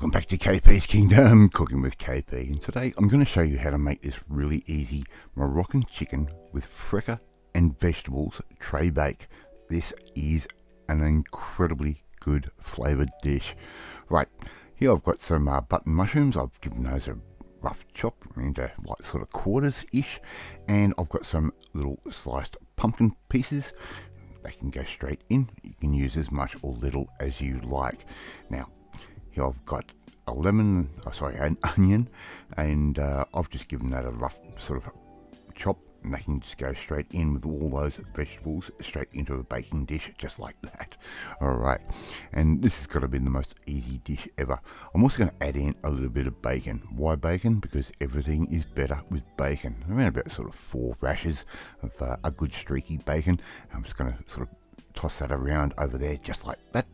Welcome back to KP's Kingdom, Cooking with KP, and today I'm going to show you how to make this really easy Moroccan chicken with freekeh and vegetables tray bake. This is an incredibly good flavoured dish. Right, here I've got some button mushrooms. I've given those a rough chop into like sort of quarters-ish, and I've got some little sliced pumpkin pieces. They can go straight in. You can use as much or little as you like. Now, here I've got an onion, and I've just given that a rough sort of chop, and they can just go straight in with all those vegetables straight into a baking dish just like that. Alright, and this has got to be the most easy dish ever. I'm also going to add in a little bit of bacon. Why bacon? Because everything is better with bacon. Around about sort of 4 rashers of a good streaky bacon. I'm just going to sort of toss that around over there just like that,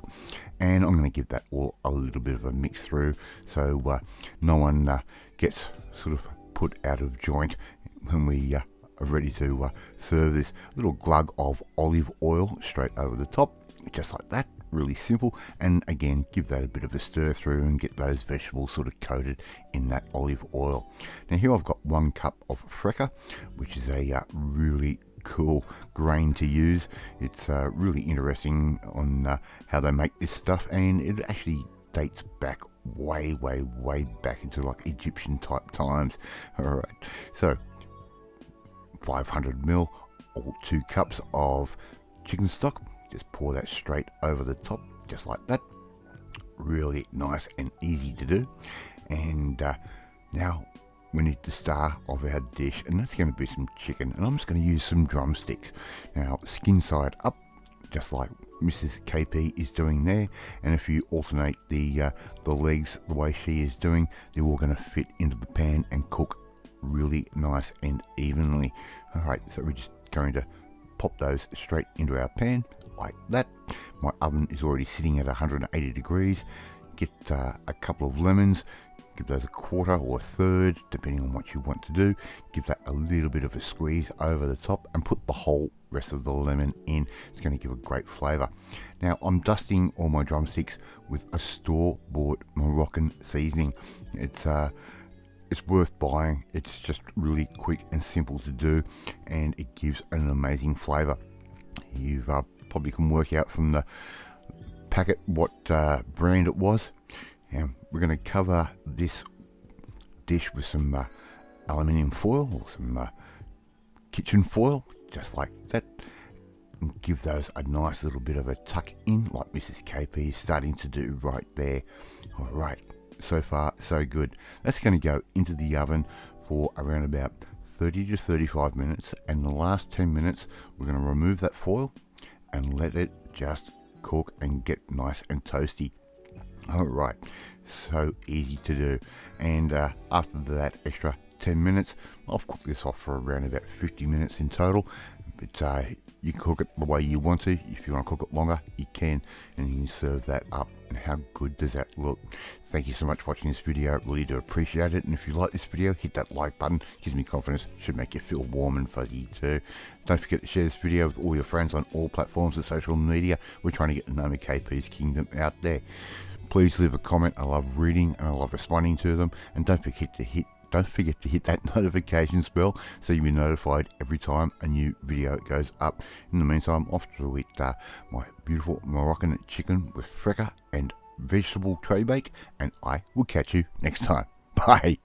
and I'm going to give that all a little bit of a mix through so no one gets sort of put out of joint when we are ready to serve this. Little glug of olive oil straight over the top just like that. Really simple, and again give that a bit of a stir through and get those vegetables sort of coated in that olive oil. Now here I've got 1 cup of freekeh, which is a really cool grain to use. It's really interesting on how they make this stuff, and it actually dates back way back into like Egyptian type times. Alright, so 500 ml or 2 cups of chicken stock. Just pour that straight over the top just like that. Really nice and easy to do. And now we need the star of our dish, and that's going to be some chicken, and I'm just going to use some drumsticks. Now skin side up, just like Mrs. KP is doing there, and if you alternate the legs the way she is doing, they're all going to fit into the pan and cook really nice and evenly. Alright, so we're just going to pop those straight into our pan like that. My oven is already sitting at 180 degrees. Get a couple of lemons, give those a quarter or a third depending on what you want to do. Give that a little bit of a squeeze over the top and put the whole rest of the lemon in. It's going to give a great flavour. Now I'm dusting all my drumsticks with a store-bought Moroccan seasoning. It's worth buying. It's just really quick and simple to do, and it gives an amazing flavour. You've probably can work out from the packet what brand it was. And we're going to cover this dish with some aluminium foil or some kitchen foil, just like that, and give those a nice little bit of a tuck in like Mrs. KP is starting to do right there. Alright, so far so good. That's going to go into the oven for around about 30 to 35 minutes, and the last 10 minutes we're going to remove that foil and let it just cook and get nice and toasty. Alright, so easy to do. And after that extra 10 minutes, I've cooked this off for around about 50 minutes in total. But you can cook it the way you want to. If you want to cook it longer, you can, and you can serve that up. And how good does that look? Thank you so much for watching this video. I really do appreciate it. And if you like this video, hit that like button. Gives me confidence. Should make you feel warm and fuzzy too. Don't forget to share this video with all your friends on all platforms of social media. We're trying to get the name of KP's Kingdom out there. Please leave a comment. I love reading and I love responding to them. And don't forget to hit that notification bell so you'll be notified every time a new video goes up. In the meantime, off to eat my beautiful Moroccan chicken with freekeh and vegetable tray bake, and I will catch you next time. Bye.